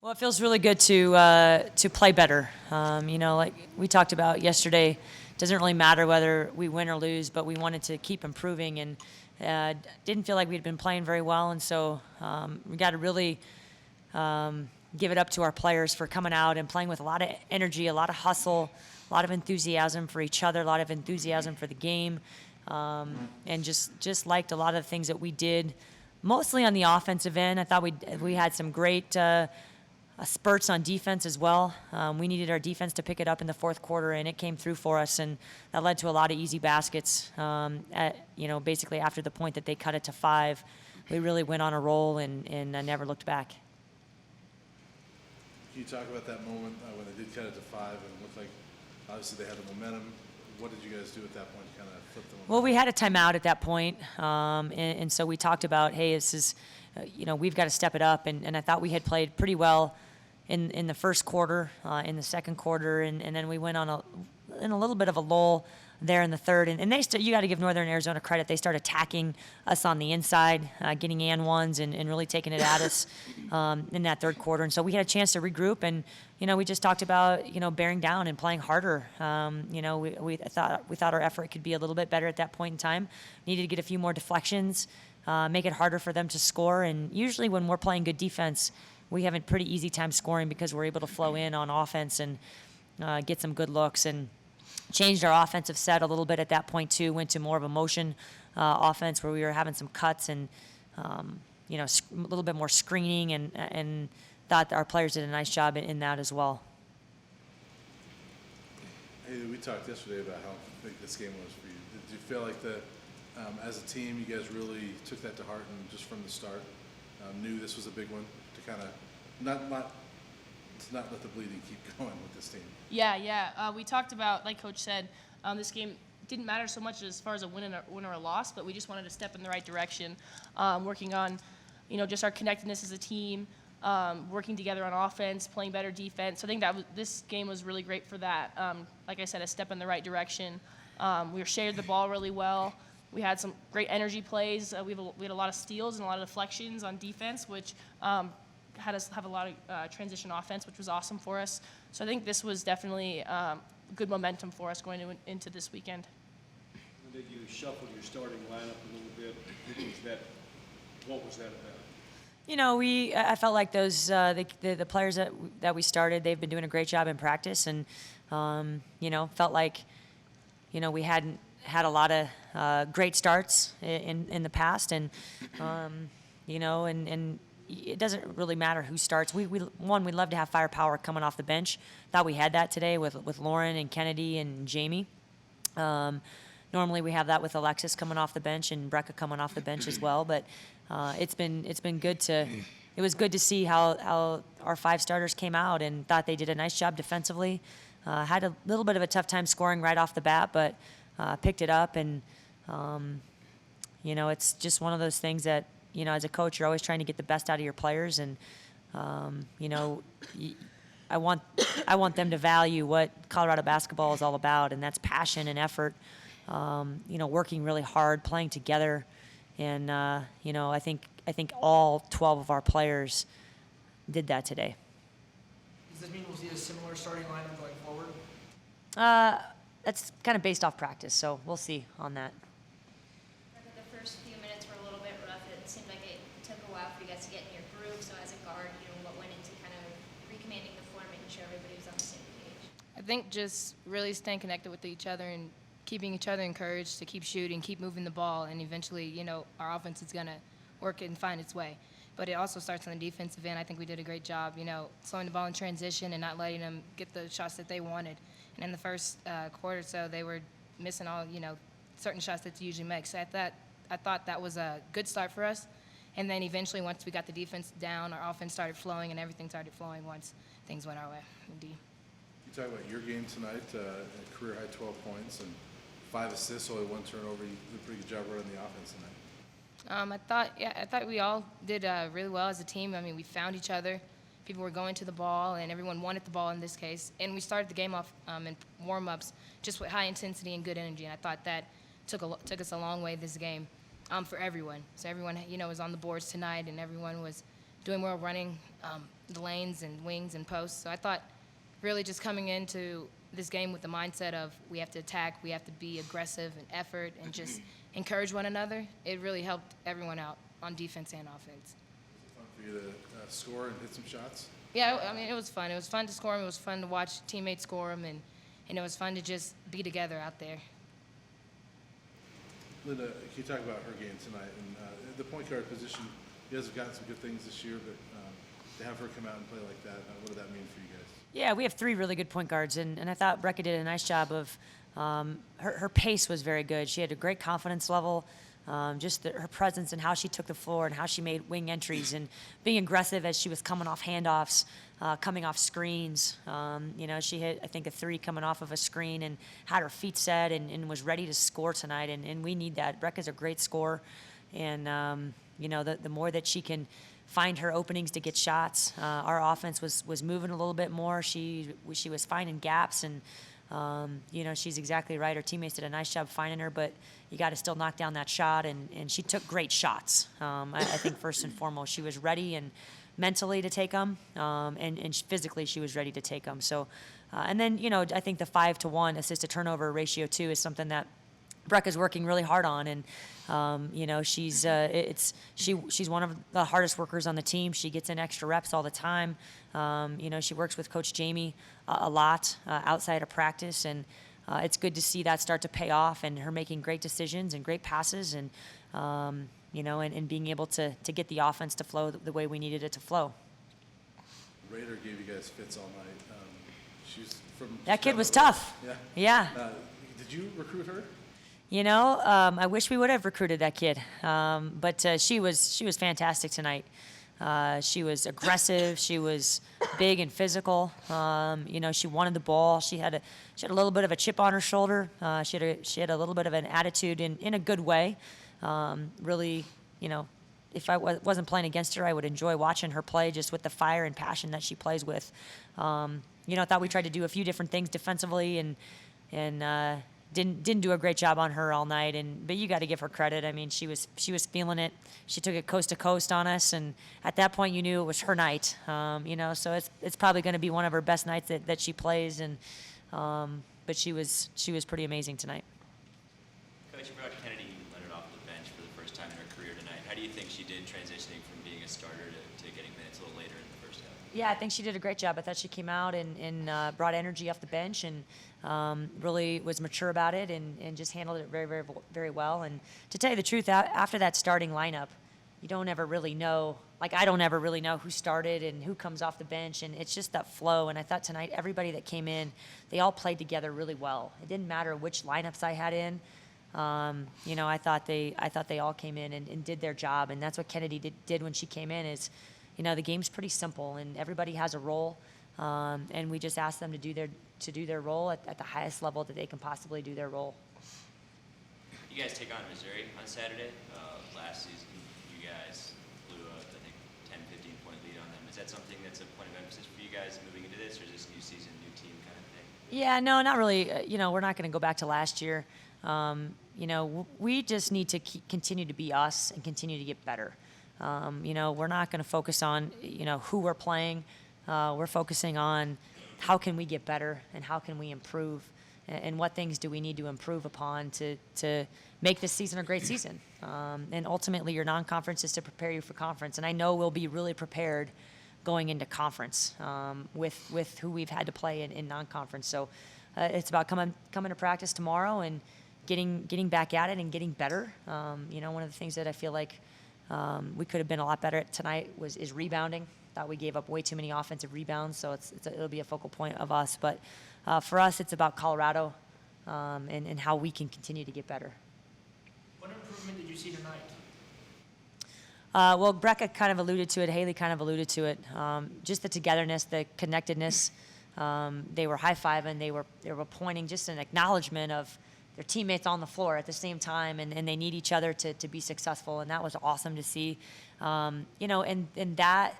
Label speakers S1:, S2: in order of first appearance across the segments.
S1: Well, it feels really good to play better. Like we talked about yesterday, it doesn't really matter whether we win or lose, but we wanted to keep improving, and didn't feel like we'd been playing very well, and so we got to really give it up to our players for coming out and playing with a lot of energy, a lot of hustle, a lot of enthusiasm for each other, a lot of enthusiasm for the game, and just liked a lot of the things that we did, mostly on the offensive end. I thought we had some great spurts on defense as well. We needed our defense to pick it up in the fourth quarter, and it came through for us, and that led to a lot of easy baskets. Basically after the point that they cut it to 5, we really went on a roll and never looked back.
S2: Can you talk about that moment when they did cut it to 5 and it looked like obviously they had the momentum? What did you guys do at that point to kind of flip the momentum?
S1: Well, we had a timeout at that point, and so we talked about, hey, this is, we've got to step it up, and I thought we had played pretty well in the first quarter, in the second quarter, and then we went on a little bit of a lull there in the third. And you got to give Northern Arizona credit. They started attacking us on the inside, getting and ones and really taking it at us in that third quarter. And so we had a chance to regroup, and we just talked about bearing down and playing harder. We thought our effort could be a little bit better at that point in time. Needed to get a few more deflections, make it harder for them to score. And usually when we're playing good defense, we have a pretty easy time scoring because we're able to flow in on offense and get some good looks, and changed our offensive set a little bit at that point too. Went to more of a motion offense where we were having some cuts and a little bit more screening, and thought our players did a nice job in that as well.
S2: Hey, we talked yesterday about how big this game was for you. Did you feel like that as a team you guys really took that to heart and just from the start knew this was a big one to kind of not let the bleeding keep going with this team?
S3: Yeah. We talked about, like Coach said, this game didn't matter so much as far as a win or a loss, but we just wanted to step in the right direction, working on, just our connectedness as a team, working together on offense, playing better defense. So I think this game was really great for that. Like I said, a step in the right direction. We shared the ball really well. We had some great energy plays. We had a lot of steals and a lot of deflections on defense, which had us have a lot of transition offense, which was awesome for us. So I think this was definitely good momentum for us going into this weekend.
S4: When you shuffled your starting lineup a little bit, what was that about?
S1: I felt like those the players that we started, they've been doing a great job in practice, and felt like we hadn't had a lot of great starts in the past, and and it doesn't really matter who starts. We love to have firepower coming off the bench. Thought we had that today with Lauren and Kennedy and Jamie. Normally we have that with Alexis coming off the bench and Brecca coming off the bench as well. But it's been good to. It was good to see how our 5 starters came out, and thought they did a nice job defensively. Had a little bit of a tough time scoring right off the bat, but picked it up, and it's just one of those things that. As a coach, you're always trying to get the best out of your players, and I want them to value what Colorado basketball is all about, and that's passion and effort. Working really hard, playing together, and I think all 12 of our players did that today.
S5: Does this mean we'll see a similar starting lineup going forward?
S1: That's kind of based off practice, so we'll see on that.
S6: The first few minutes were a little bit rough. It seemed like it took a while for you guys to get in your groove. So as a guard, what went into kind of recommanding the floor, making sure everybody was on the same page?
S7: I think just really staying connected with each other and keeping each other encouraged to keep shooting, keep moving the ball, and eventually, our offense is going to work and find its way. But it also starts on the defensive end. I think we did a great job, slowing the ball in transition and not letting them get the shots that they wanted. And in the first quarter or so, they were missing all, certain shots that they usually make. So I thought that was a good start for us. And then eventually, once we got the defense down, our offense started flowing, and everything started flowing once things went our way. Indeed.
S2: You talk about your game tonight, a career high 12 points and 5 assists, only 1 turnover. You did a pretty good job running the offense tonight.
S7: I thought we all did really well as a team. I mean, we found each other. People were going to the ball, and everyone wanted the ball in this case. And we started the game off in warm-ups just with high intensity and good energy. And I thought that took us a long way this game for everyone. So everyone, was on the boards tonight, and everyone was doing well running the lanes and wings and posts. So I thought really just coming into this game with the mindset of we have to attack, we have to be aggressive and effort and just encourage one another, it really helped everyone out on defense and offense.
S2: Fun for you to score and hit some shots?
S7: Yeah, I mean, it was fun. It was fun to score them. It was fun to watch teammates score them, and it was fun to just be together out there.
S2: Linda, can you talk about her game tonight? And the point guard position, you guys have gotten some good things this year, but to have her come out and play like that, what did that mean for you guys?
S1: Yeah, we have 3 really good point guards, and I thought Brecca did a nice job of her pace was very good. She had a great confidence level, just her presence and how she took the floor and how she made wing entries and being aggressive as she was coming off handoffs, coming off screens. She hit, I think, a 3 coming off of a screen and had her feet set and was ready to score tonight, and we need that. Brecca's a great scorer, and the more that she can find her openings to get shots. Our offense was moving a little bit more. She was finding gaps, and she's exactly right. Her teammates did a nice job finding her, but you got to still knock down that shot, and she took great shots. I think first and foremost, she was ready and mentally to take them, and physically she was ready to take them. So, and then I think the 5-to-1 assist to turnover ratio too is something that Brecca's working really hard on, and she's one of the hardest workers on the team. She gets in extra reps all the time. She works with Coach Jamie a lot outside of practice, and it's good to see that start to pay off, and her making great decisions and great passes, and and being able to get the offense to flow the way we needed it to flow.
S2: Raider gave you guys fits all night. She's from
S1: That kid was tough.
S2: Yeah.
S1: Yeah.
S2: Did you recruit her?
S1: I wish we would have recruited that kid, but she was fantastic tonight. She was aggressive. She was big and physical. She wanted the ball. She had a little bit of a chip on her shoulder. She had a little bit of an attitude in a good way. Really, if I wasn't playing against her, I would enjoy watching her play just with the fire and passion that she plays with. I thought we tried to do a few different things defensively and didn't do a great job on her all night, but you got to give her credit. I mean, she was feeling it. She took it coast to coast on us, and at that point you knew it was her night. So it's probably going to be one of her best nights that she plays, and but she was pretty amazing tonight.
S8: Coach, you brought Kennedy Leonard off the bench for the first time in her career tonight. How do you think she did transitioning from being a starter to getting minutes a little later in the first half?
S1: Yeah, I think she did a great job. I thought she came out and brought energy off the bench and really was mature about it and just handled it very, very, very well. And to tell you the truth, after that starting lineup, you don't ever really know. Like, I don't ever really know who started and who comes off the bench, and it's just that flow. And I thought tonight, everybody that came in, they all played together really well. It didn't matter which lineups I had in. I thought they all came in and did their job, and that's what Kennedy did when she came in. Is the game's pretty simple, and everybody has a role, and we just asked them to do their role at the highest level that they can possibly do their role.
S8: You guys take on Missouri on Saturday. Last season, you guys blew a, I think, 10, 15-point lead on them. Is that something that's a point of emphasis for you guys moving into this, or is this new season, new team kind of thing?
S1: Yeah, no, not really. We're not going to go back to last year. We just need to continue to be us and continue to get better. We're not going to focus on, who we're playing. We're focusing on how can we get better and how can we improve and what things do we need to improve upon to make this season a great season. And ultimately, your non-conference is to prepare you for conference. And I know we'll be really prepared going into conference with who we've had to play in non-conference. So it's about coming to practice tomorrow and getting back at it and getting better. One of the things that I feel like we could have been a lot better at tonight is rebounding. Thought we gave up way too many offensive rebounds, so it'll be a focal point of us. But for us, it's about Colorado and how we can continue to get better.
S5: What improvement did you see tonight?
S1: Well, Brecca kind of alluded to it. Haley kind of alluded to it. Just the togetherness, the connectedness. They were high-fiving. They were pointing, just an acknowledgement of their teammates on the floor at the same time, and they need each other to be successful, and that was awesome to see. And that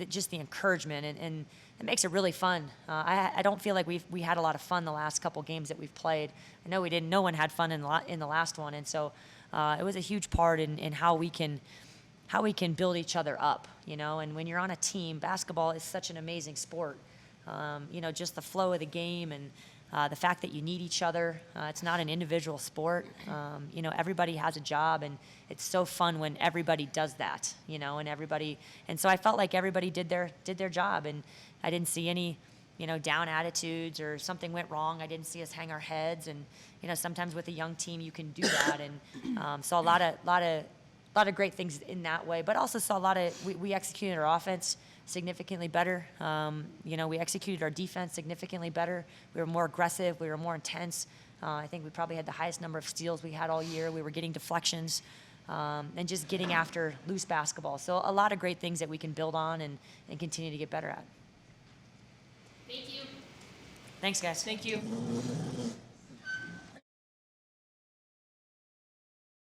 S1: just the encouragement, and it makes it really fun. I don't feel like we had a lot of fun the last couple games that we've played. I know we didn't. No one had fun in the last one, and so it was a huge part in how we can how we can build each other up, you know. And when you're on a team, basketball is such an amazing sport. You know, just the flow of the game and the fact that you need each other. It's not an individual sport. You know, everybody has a job, and it's so fun when everybody does that, you know, and so I felt like everybody did their job, and I didn't see any, you know, down attitudes or something went wrong. I didn't see us hang our heads, and, you know, sometimes with a young team you can do that, and saw a lot of great things in that way, but also saw we executed our offense significantly better. You know, we executed our defense significantly better. We were more aggressive. We were more intense. I think we probably had the highest number of steals we had all year. We were getting deflections and just getting after loose basketball. So a lot of great things that we can build on and continue to get better at.
S6: Thank you.
S1: Thanks, guys.
S3: Thank you.